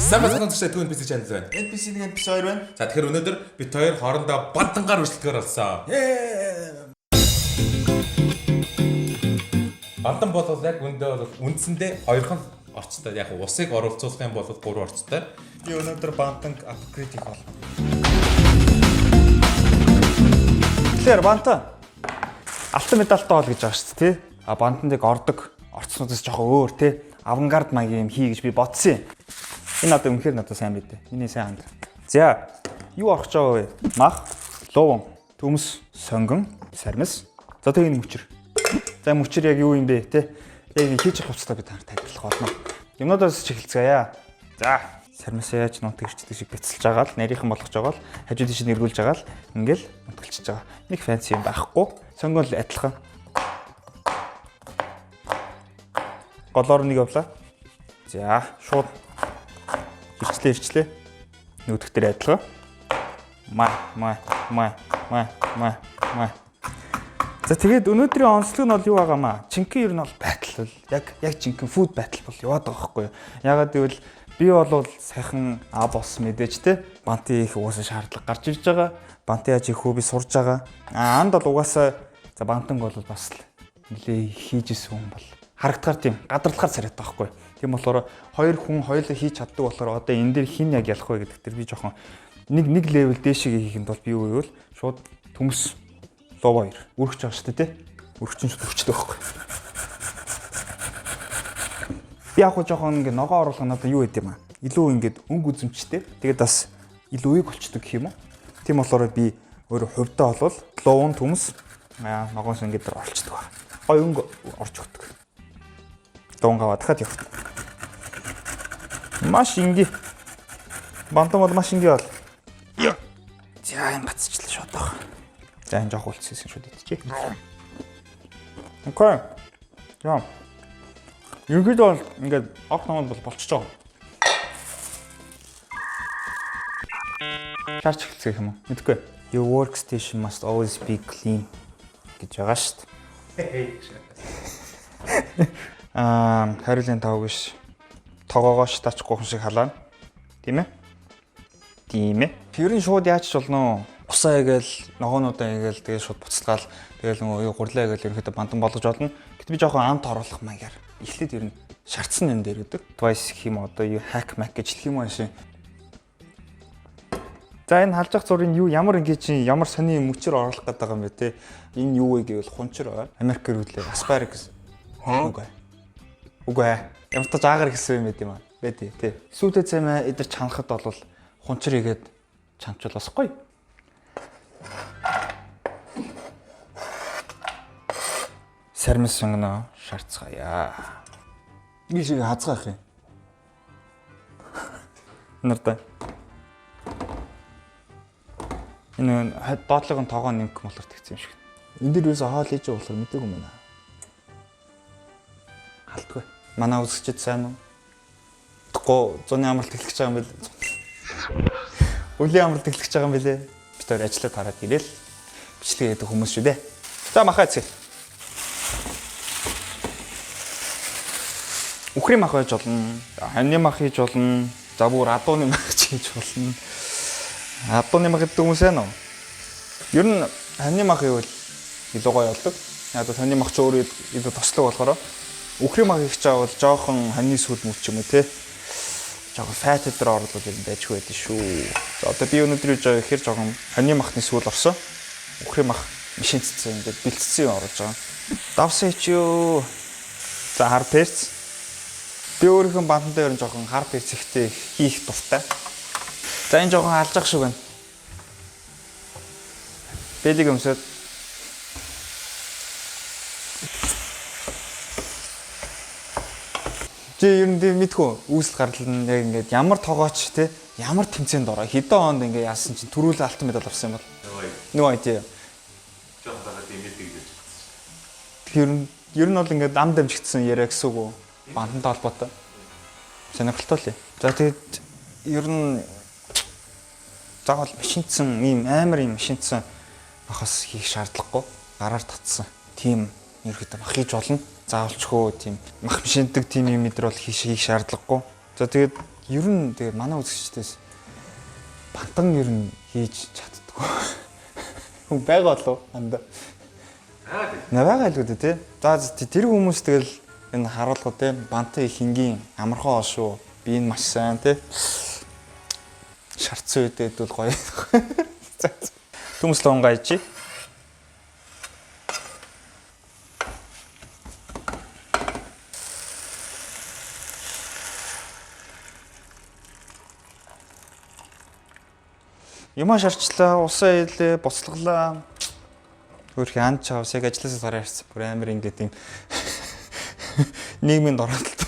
Самбай сонсогчдод түүний NPC channel байна. NPC 1 NPC 2 байна. За тэгэхээр өнөөдөр бид хоёр хоорондоо бандангаар үргэлжлэхээр болсон. Бандан бол яг өндөө бол үндсэндээ хоёрхан орчтой. Яг усыг оруулцуулах юм бол 3 орчтой. Би өнөөдөр бандан апгрейдийг болно. Тэгэхээр бантан алтан медальтай бол гэж байгаа шүү дээ, тий? А бандандыг ордог орцнуудаас жоохон өөр, тий? Авангард маягийн юм хий гэж би бодсон юм. Энэ одоо үнэхээр надад сайн мэдээ. Миний сайн ханд. За, юу орох гэж байгаа вэ? Мах, луван, төмс, сонгон, сармис. За тэгээ энэ мөчр. За мөчр яг юу юм бэ, тий? Яг хийж явах хувцастай бид тайлбарлах болно. Юмнуудаас чиглэлцгээе. За, сармис яаж нутаг ирчдэг шиг бяцлж байгаа л нарийнхан болгож байгаа л хажууд тийш нэргүүлж байгаа л ингээл нутгалчиж байгаа. Нэг фэнси юм байхгүй. Сонгон л адилхан. Голоор нэг явлаа. За, шууд ирчлээ. Нүүдэх дээр адилхан. Май. За тэгээд өнөөдрийн онцлог нь бол юу байгаамаа? Чинхэн ер нь бол байтал бол яг чинхэн фуд байтал бол яваад байгаа байхгүй юу? Ягаад гэвэл би бол сайхан босс мэдээж те банти их угаасаа шаардлага гарч ирж байгаа. Банти яаж их хөө би сурж байгаа. Анд бол угаасаа за бантанг бол бас л нэлээ хийжсэн хүн бол харагдахаар тийм гадарлахаар царайтай байхгүй. Тийм болохоор хоёр хүн хоёулаа хийж чаддаг болохоор одоо энэ дээр хин яг ялах вэ гэдэг дээр би жоохон нэг левел дээшээ хийхэд бол би юу гэвэл шууд төмс лов 2 үргэж байгаа шүү дээ тий. Үргчин шууд үргчтэй байхгүй. Би яг жоохон ингээ ногоо оруулах надад юу гэдэм аа. Илүү ингээд өнгө үзэмжтэй. Тэгээд бас илүү үеиг болчдөг гэх юм уу. Тийм болохоор би өөрөө хувьдаа болвол ловон төмс ногоос ингээд орчдөг ба. Гой өнгө орж өгдөг. Донгава дахиад явах. Маш инги. Бантан бол маш инги бол. За юм бацчлаа шууд баг. За энэ жоох үлцсэн шууд идчихье. Окей. Яа. Юугид бол ингээд ог намд бол болчихж байгаа. Чарч хэлцэх юм уу? Мэдгүй. Your workstation must always be clean гэж байгаа шүү дээ. Хариулын тав биш. Тогоогоо штачгүй хүн шиг халаана. Тийм ээ? Тийм ээ. Тэрийн шууд яаж ч болно. Усаа игээл, ногоонуудаа игээл тэгээ шууд буцалгаал. Тэгээл нөгөө гурлаа игээл ерөнхийдөө бандан болгож болно. Гэтэл би жоохон амт оруулах маягаар эхлээд ер нь шаардсан юм дээр өгдөг. Device гэх юм одоо юу hack mac гэж хэлэх юм ааши. За энэ халж ах зургийн юу ямар ингэ чи ямар сони мөчөр оруулах гээд байгаа юм бэ те. Энэ юу вэ гэвэл хунчир Америкээр үлээ asparagus. Үгүй ээ. Ямар ч жаагаар гэсэн юм байт юм аа. Бэдэ тий. Сүйдээ цаймаа эдэр чанахад бол хунчир игээд чанчвал бас гоё. Сармис сонгоно шаарцгаая. Би шиг хазгаах юм. Нартай. Энэ доотлогын тоогоо нэмэх болохоор тэгсэн юм шиг. Энд дээр юусе хоол хийж байгаа болохоор мэдээгүй юм байна. Халтгүй. Манай үзэгчд сайн уу? Тэгэхгүй зуны амралт эхлэх гэж байгаа юм бэл. Өлийн амралт эхлэх гэж байгаа юм бэлээ. Бид хоёр ажиллаад хараад ирээл бичлэг хийдэг хүмүүс шүү дээ. За махаац. Үхрийн мах хийж болно. Ханьны мах хийж болно. За бүр адууны мах хийж болно. Адууны мах гэдэг хүмүүс байна уу? Ер нь ханьны мах гэвэл илүү гоё болдог. Яг л ханьны мах ч өөрөө илүү тослог болохоор үхрийн мах их чаавал жоохон ханьны сүл мөч юм уу те. Жоохон фат дээр орлол юм байжгүй байдэн шүү. За одоо би өнөөдөр хийж байгаа ихэр жоохон ханьны махны сүл орсон. Үхрийн мах машинцсан ингээд бэлтцсэн юм оруулж байгаа. Давсан ч юу. За хар перц. Би өөрийнхөө бандан дээр нь жоохон хар перц ихтэй хийх дуртай. За энэ жоохон алж ах шиг байна. Бэлэг өмсөд. Чи ер нь мэдгүй үүсэл гарлал нь яг ингээд ямар тоогооч те ямар тэмцээнд ороо хэдэн онд ингээд яасан чинь төрүүлээ алтан медаль авсан юм бол. Нөгөө тий. Жохон байгаа тийм мэдээ гэж. Тэгэхээр ер нь бол ингээд ам дамжигдсан яриа гэсэн үг үү? Бандантай холбоотой. Сонирхолтой л. За тэгээд ер нь заавал машинцсан ийм амар юм машинцсан бахас хийх шаардлагагүй. Гараар татсан. Тим ерөөдөө мах хийж болно. Заавалчгүй тийм мах машиндаг тийм юм дээр бол хийх шаардлагагүй. За тэгээд Ер нь тэгээ манай үзэгчдээс бантан ер нь хийж чаддгүй. Хүн байгаа болов анда. Наваа л гэдэг тий. За тэр хүмүүс тэгэл энэ харуулгад тий бантан их энгийн амархан шүү. Би энэ маш сайн тий. Шарцсан үедээ бол гоё. Хүмүүс лон гайчи. Юмаа шарчлаа, усаа хийлээ, буцлаглаа. Өөрхий ан чавс яг ажилласаа гараа ирсэн. Бүр амар ингээд юм нийгмийн доролт.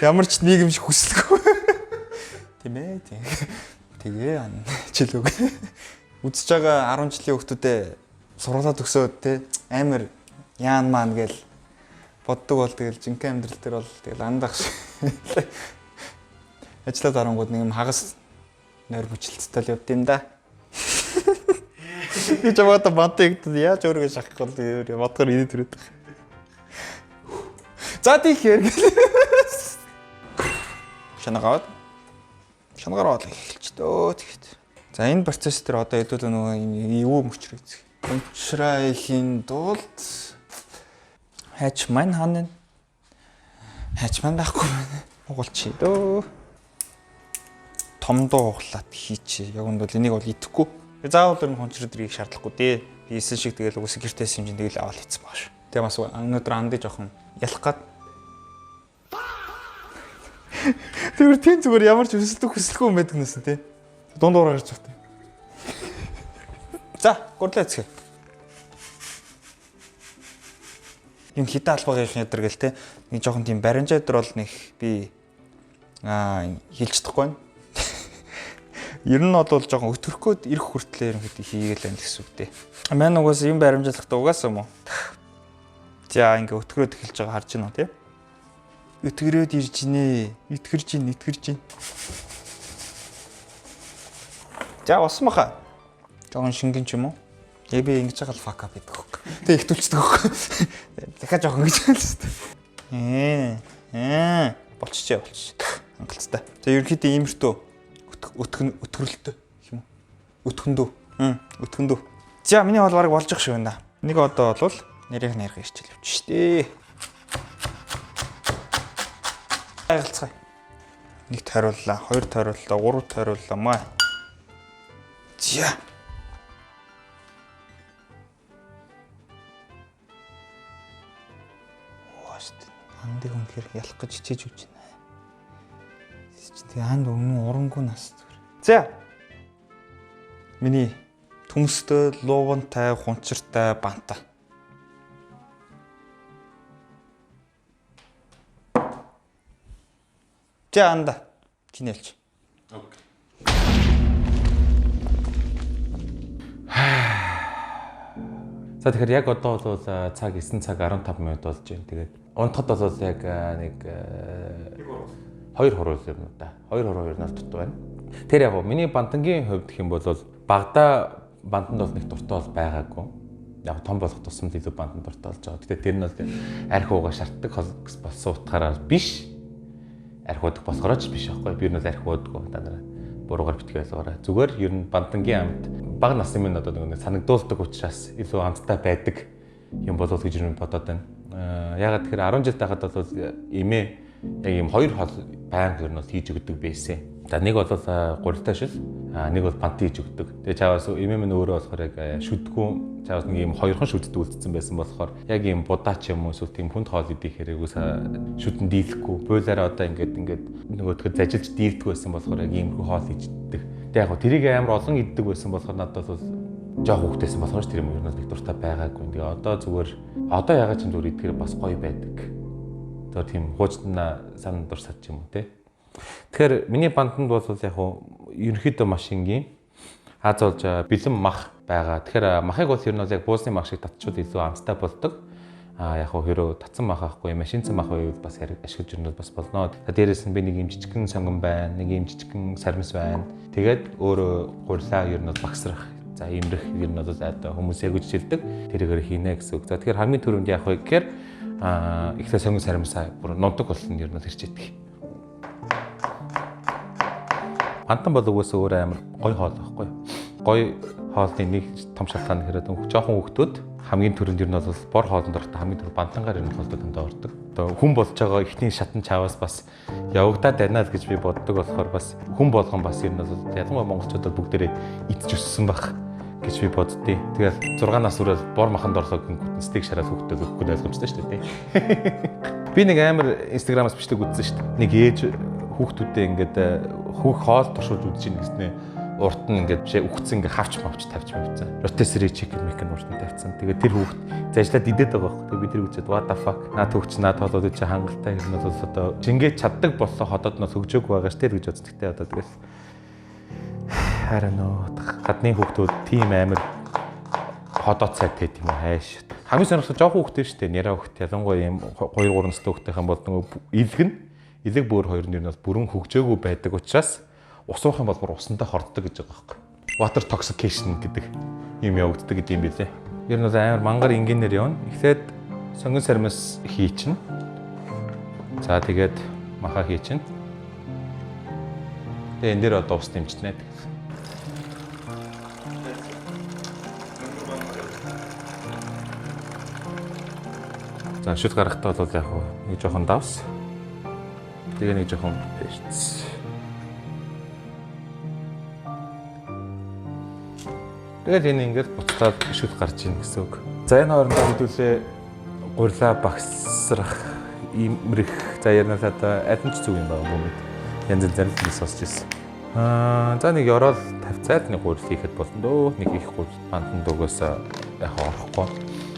Ямар ч нийгэм шиг хүсэлгүй. Тийм ээ, тийм. Тэгээ чилүүг. Үзэж байгаа 10 жилийн хүүхдүүдээ сургуулаа төгсөөд те амар яан маань гээл боддог бол тэгэл жинхэнэ амьдрал дээр бол тэгэл андах шиг. Ажлаа дарангууд нэг юм хагас нойр бүчлэлцтэй л явд юм да. Би ч бата бантыг яаж өөргөө шахах бол бодгоор инээд төрөд. За тийхээр шанагаад шангараад эхэлж дөө тэгэхэд. За энэ процесс дээр одоо хэдүүл нөгөө юу мөчрөөц. Мөчрөхийн тулд хайч маань ханаа. Хайч маань байхгүй байна. Угуулчих дөө. Томдоо углаад хийчих. Яг үнд бол энийг бол идэхгүй. Заавал тэр хончроод ирэх шаардлагагүй дээ. Би эсэн шиг тэгэл үгүйс гэртээс хэмжин тэгэл аваад хийцэн байгаа шүү. Тэгээ бас өнөөдөр андыг жоохон ялах гад. Тэр тийм зүгээр ямар ч хүсэлгүй юм байдаг нэсэн тий. Дундуур гарч байна. За, гурлаа цэцгээ. Юм хитэ албаг яшны өдр гэл тий. Нэг жоохон тийм баримжаа өдр бол нэг би хэлж чадахгүй байна. Ер нь бол жоохон өтөрхгөөд ирэх хүртлээр ерөнхийдөө хийгээл байна гэсэн үг дээ. Манай угаас юм баримжаалахтаа угаасаа юм уу? За ингээ өтгөрөөд эхэлж байгаа харж байна уу тий? Өтгөрөөд ирж гинэ. Итгэрж гин. За усмаха. Жоохон шингэн ч юм уу? Яг би ингэж байгаа л fuck up гэдэг хөөх. Тэг их түлцдэг хөөх. Дахиад жоохон ингэж хэлсэн. Болчихжээ. Хангалттай. За ерөнхийдөө иймэртөө өтгөрлөлтөө юм уу? Өтгөндөө. За миний бол баг болж ах шиг байна. Нэг одоо бол нэрийг ирчил явчих штэ. Айлцгай. Нэг тариуллаа, хоёр тариуллаа, гурав тариуллаа маа. За. Вааст. Андыг үнэхээр ялах гэж хичээж үж байна. Тэгээ анд өмнө урангүй нас зүгээр. За. Миний төмстэй, луувантай, хунчиртай банта. За анда. Чинэлж. Окей. За тэгэхээр яг одоо бол цаг 9 цаг 15 минут болж байна. Тэгээд унтахад бол яг нэг 2 хуруу юм да. 2 хуруу ернээс дутуу байна. Тэр яг миний бантангийн хувьд гэх юм бол багада бантанд бол нэг дуртай бол байгаагүй. Яг том болох тусам илүү бантанд дуртай болж байгаа. Гэтэ тэр нь бол арх уугаа шаарддаг болсон утгаараа биш. Арх уудаг болохоор ч биш аахгүй. Би нь арх уудаггүй та нараа буруугаар битгий байлгаарай. Зүгээр ер нь бантангийн амт бага насны минь одоо нэг санагдуулдаг учраас илүү амттай байдаг юм болов гэж юу бодоод байна. Ягаад тэгэхээр 10 жил тахад бол эмээ яг юм 2 хол байнга ер нь хийж өгдөг байсан. За нэг бол гурилтай шил, нэг бол бант хийж өгдөг. Тэгээ чааваас эмээ минь өөрөө болохоор яг шүдгүү чааваас нэг юм 2хан шүддэг үлдсэн байсан болохоор яг юм будаач юм уу эсвэл тийм хүнд хоол идэх хэрэгээс шүдэн дийлэхгүй. Бойлаараа одоо ингээд нөгөөдгөө зажилж дийлдэг байсан болохоор яг иймэрхүү хоол иддэг. Тэгээ яг тэрийг амар олон иддэг байсан болохоор надад бол жоох хөвгтэйсэн болохоор тэр юм ер нь нэг дуртай байгаагүй. Тэгээ одоо зүгээр одоо ягаад ч зүгээр идэхээр бас гоё байдаг. Тэр тийм хуучнаа санаа дурсаж юм уу те. Тэгэхээр миний банданд бол яг ерөнхийдөө маш энгийн аз болж бэлэн мах байгаа. Тэгэхээр махыг бол ер нь яг буусны мах шиг татчууд илүү амттай болдог. Яг хэрэв татсан мах авахгүй машинцсан мах байвал бас ашиглаж ирнэ бас болно. Дээрээс нь би нэг юм жижигхэн сонгон байна, нэг юм жижигхэн сармис байна. Тэгээд өөрөө гурлаа ер нь багсрах. За имрэх ер нь одоо хүмүүс ягж хэлдэг. Тэрээр хийнэ гэсэн үг. За тэгэхээр хамгийн түрүүнд яг гэхээр ихтэй сонгон сармисаа бүр нундаг болсон ер нь хэрчээдэг. Бантан бол угсаа өөр амар гоё хоол байхгүй юу? Гоё хоолны нэг том шалтгаан гэхээр жоохон хүүхдүүд хамгийн түрүүнд ер нь бол бор хоолнд орохдоо хамгийн түрүү бантангаар ер нь хоолдод дандаа ордог. Одоо хүн болж байгаа ихний шатан чаваас бас явагдаад байна л гэж би боддог болохоор бас хүн болгон бас ер нь бол ялангуяа монголчууд бол бүгдээрээ идж өссөн байх гэж би боддتي. Тэгээд 6 нас хүрээд бор маханд орлоо гингүүт стейк шараад хүүхдэд өгөхгүй ойлгомжтой шүү дээ. Би нэг амар инстаграмаас бичлэг үзсэн шүү дээ. Нэг ээж хүүхдүүдээ ингээд хүүх хоол туршуулж үзэж ийн гэснээр урд нь ингээд бишээ үхсэн ингээд хавч мавч тавьж байвцсан. Rotisserie chicken мэкэн урд нь тавьсан. Тэгээд тэр хүүхд зажлаад идээд байгаа байхгүй. Тэгээд би тэр үчихэд what the fuck наа төгч наа тоолоод чи хангалттай юм бол одоо жингээ чаддаг болсон ходоодноос хөгжөөг байгаа ш тэр гэж бодсон. Тэгтээ одоо тэгээс харин гадны хүүхдүүд тийм амар ходоод сайтай тийм үү хайш. Хамгийн сонирхолтой жоох хүүхдтэй шүү дээ. Няраа хүүхд ялангуяа юм 2 3 настай хүүхдийнхэн бол нөгөө элэг бүр хоёр нь бас бүрэн хөгжөөгүй байдаг учраас ус уух юм бол бүр усандаа хорддог гэж байгаа байхгүй. Water toxication гэдэг юм явагддаг гэдэг юм билээ. Ер нь амар мангар энгийнээр явна. Эхлээд сонгон сармас хийчин. За тэгээд маха хийчин. Тэгээ энэ дээр одоо ус дэмжнэ. За шүд гарахтаа бол яг нэг жоохон давс. Тэгээ нэг жоохон пэшц. Тэгээд энэ ингээд буцаад шүд гарч ийн гэсэн үг. За энэ хоорондоо хэдүүлээ гурилаа багсрах, имрэх, за ярнасаа аль нь ч зүг юм байгаа юм бэ? Янз янзын сонсч ирсэн. За нэг ороод тавьцаад нэг гурил хийхэд болно дөө. Нэг их гурил банданд өгөөс яг орохгүй.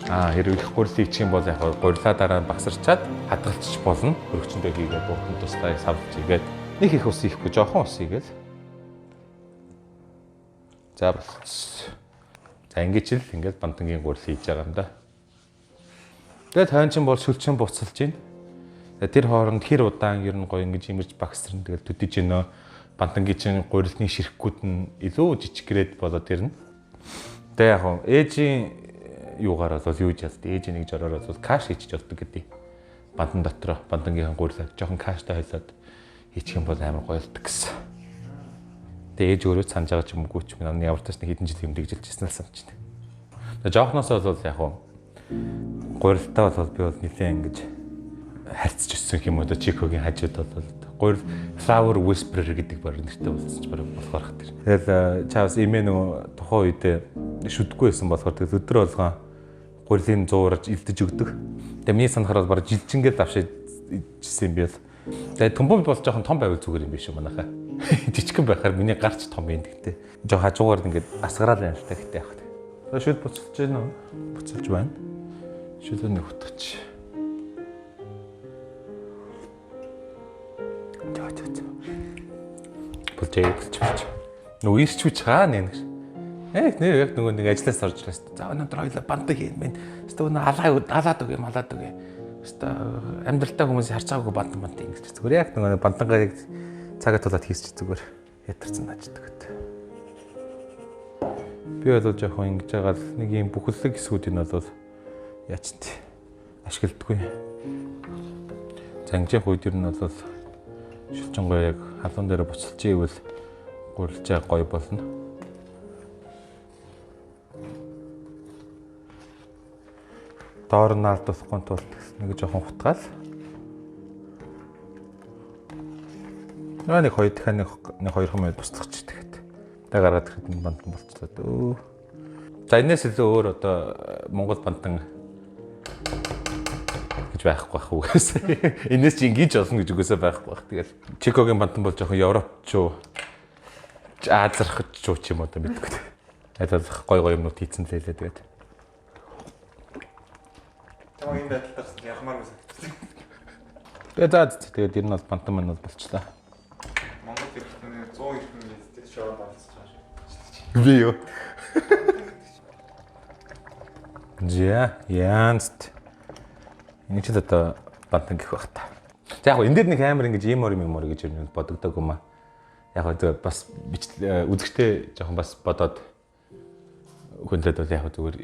Хэрвээ их гурил хийчих юм бол яг гурилаа дараа нь багсарчаад хадгалчих болно. Өргөчөндөө хийгээд буутан тустай савлж хийгээд нэг их ус хийхгүй жоохон ус хийгээд. За болчихсон. За ингэж л ингээд бандангийн гурил хийж байгаа юм да. Тэгээд хойнчин бол шүлчин буцалж байна. Тэр хооронд хэр удаан ер нь гоё ингэж имэрч багсрна. Тэгээд төдөж гинөө бандангийн чин гурилны ширхгүүд нь илүү жижиг грээд болоод ирнэ. Тэгээд яг ээжийн юугаар бол юу гэж яд. Ээж нэг жороор бол каш хийчих болдог гэдэг. Бандан дотроо бандангийн гурилаа жоохон каштай хойлоод хийчих юм бол амар гоё болдог гэсэн. Тэгээд ээж өөрөө санаж байгаа ч юм уу ч минь ямар ч нэг хэдэн жил юм дэгжилж ирсэн л санаж байна. Тэгээд жоохноос бол яг гурилтаа бол би бол нэлээд ингэж харьцаж өссөн юм уу да Чикогийн хажууд бол гурил flower whisperer гэдэг баг нэртэй болсон ч баг болохоор хат. Тэгэл чаас имээ нөгөө тухайн үед шүдэггүй байсан болохоор тэгэл өдөр болгоо гурилын зуурж илдэж өгдөг. Тэгээ миний санахаар бол баг жилжингээд давшиж ижсэн юм би бол. Тэгээ төмбөм бол жоохон том байвал зүгээр юм биш үү манайхаа. Жижигхэн байхаар миний гарч том юм гэхдээ. Жоо хажуугаар ингээд асгараад байна л та гэхдээ яг. За шүд буцалж байна уу? Буцалж байна. Шүдөө нэг утгач. Болжээ. Нөгөө ирч хүч хаа нэ. Яг нөгөө нэг ажлаас орж ирсэн. За өнөөдөр хоёлаа бандаг хийн мэн. Өстө өнөө алаад үгүй. Өстө амьдралтай хүмүүс харж байгаагүй бандан ингэж зүгээр яг нөгөө бандангаа цагаа тулаад хийсч зүгээр ятарсан аждаг гэдэг. Би бол жоохон ингэж байгаа л нэг юм бүхэллэг хэсгүүдийн бол яач тий ашигладаггүй. За ингэж үед ер нь бол шилжингой яг халуун дээр буцалж ивэл гурилжаа гоё болно. Доор нь алдахгүй тул нэг жоохон хутгаал. Нэг хоёр дахин нэг 2 минут буцчих ч тэгээд. Тэ гараад ирэхэд энэ бандан болчихлоо дөө. За энэс илүү өөр одоо Монгол бандан гэж байхгүй байх үгээс. Энэс чи ингэж олно гэж үгээсээ байхгүй байх. Тэгээд Чикогийн бандан бол жоохон Европчуу Азархчуу ч юм уу та мэдгүй. Адил гой юмнууд хийцэн лээ тэгээд. Тамаа энэ байдлаас ялмаар үсэ. Тэгээд ер нь бол бандан маань бол болчлаа. Монгол хэрэгтний 100 ирхэн мэддэг шоу болцож байгаа. Би юу? Янст. Энэ ч одоо бандан гэх байх та. За яг энэ дээр нэг амар ингэж юм гэж юм бодогдог юм аа. Яг зөв бас үзэгчтэй жоохон бас бодоод хүнлээд бол яг зүгээр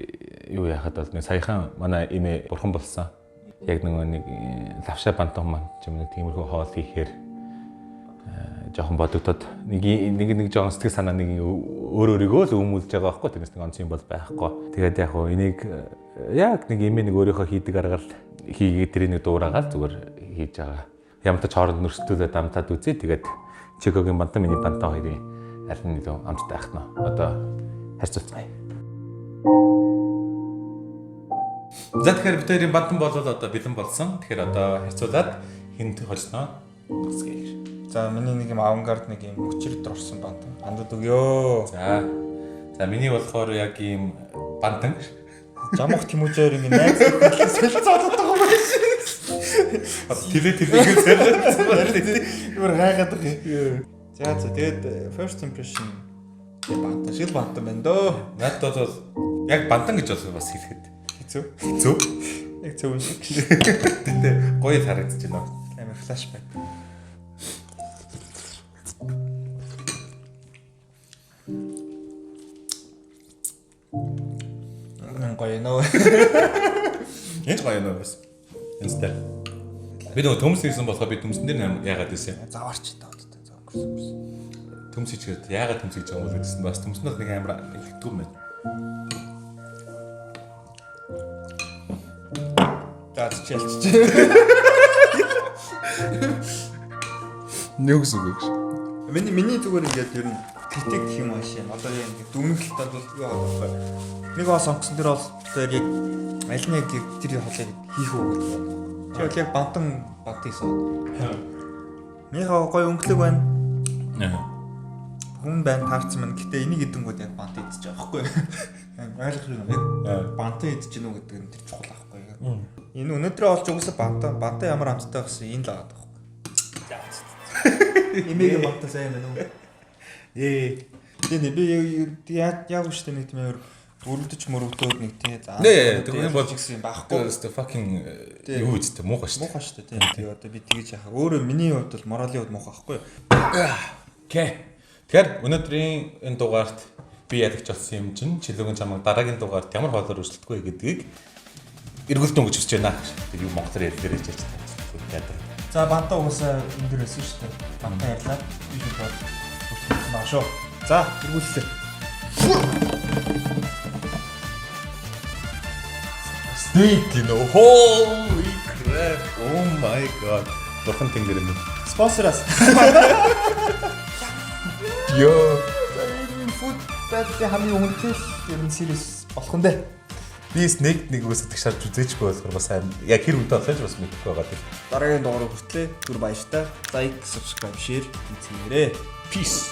юу яхад бол нэг саяхан манай эмээ бурхан болсон. Яг нэг лавшаа бандан маань ч юм нэг тиймэрхүү хоол хийхээр жоохон бодогдоод нэг жоохон сэтгэл санаа нэг өөрийгөө л өмүүлж байгаа байхгүй тэгээс нэг онцгой бол байхгүй. Тэгээд яг хоо энийг яг нэг юм нэг өөрийнхөө хийдэг аргаар хийгээд тэрийг нэг дуурайгаад зүгээр хийж байгаа. Ямар ч хооронд нөрсдүүлээд амтаад үзье. Тэгээд Чикогийн бантан миний бантан хоёрын аль нь илүү амттай ах нь одоо харьцуулцгаая. За тэгэхээр бид хоёрын бантан болоод одоо бэлэн болсон. Тэгэхээр одоо харьцуулаад хинт холсноо гэсгээ. За миний нэг юм авангард нэг юм өчрөд орсон бантан. Хандад өгөө. За миний болохоор яг ийм бантан Жамх Тэмүүжээр ингэ найз нөхөдлөөс солилцоод байгаа юм шиг. Тэгээ зэрэг Юу гайхаад байгаа. За тэгээд first impression бантан шиг бантан байна дөө. надад бол яг бантан гэж бас хэлэхэд Хэцүү. Яг зөв шиг. тэгтээ гоё харагдаж байна. Амар флашбэк. Гоё нөө. Энд гоё нөө бас. Энэстэй. Би нөгөө төмс хийсэн болохоор би төмсөн дээр яагаад ийсэн. Заварч таа одоо зав өнгөрсөн. Төмс хийгээд яагаад төмс хийж байгаа юм бол гэсэн бас төмснөд нэг амар хэлдэг юм байна. Чэлч. Нүгс үгш. Миний зүгээр ингээд ер нь тэтэг гэх юм аашаа. Одоо яг ингээд дүнэлт дуулдаг байгаа. Нэг бас сонгосон дээр бол тэр яг аль нэг тэр хоолыг хийх үү гэдэг. Тэр бол яг бантан хийсэн. Михаа гоё өнгөлөг байна. Хүн байна таарсан мэн. Гэтэ энийг идэнгүүд яг бант идэж байгаа байхгүй юу? Ойлгох юм яг бантан идэж гинүү гэдэг нь тэр чухал байхгүй юу? Энэ өнөөдрөө олж угсаа бантан ямар амттай гэсэн энэ л агаад байхгүй. Имийг бантан сайн байна уу? Тэгээд би яг үштэй нэг тийм өрөвдөж мөрөвдөөд нэг тий. За. тэгвэл бол гэсэн юм байхгүй. Fucking юу үстэй муухай шүү. Муухай шүү тий. Тэгээ одоо би тэгэж яхаа. Өөрөө миний хувьд бол моралын хувьд муухай байхгүй юу? Окей. Тэгэхээр өнөөдрийн энэ дугаарт би ядагч болсон юм чинь чилүүгийн чамаг дараагийн дугаарт ямар хоолоор өрсөлдөхгүй гэдгийг эргүүлтэн гэж хүсэж байна. Тэр юу Монголоор ярьж байгаа. За бантаа угаасаа энэ дэр өссөн шүү дээ. Бантаа ярьлаа. Би ч бод хүрсэн баг шүү. За эргүүллээ. Steak, you know. Holy crap. Oh my god. Бурхан тэнгэр юм. Спонсораас. Ёо. Энэ фуд байтны хамгийн үнэтэй ер нь series болох нь дээ. Би снэк нэг үсэтг шарж үзээчгүй болохоор бас яг хэр үнэтэй болооч бас мэдэхгүй байгаа тийм. Дараагийн дугаар хүртлээ. Түр баяртай. Like, subscribe, share хийгээрэй. Peace.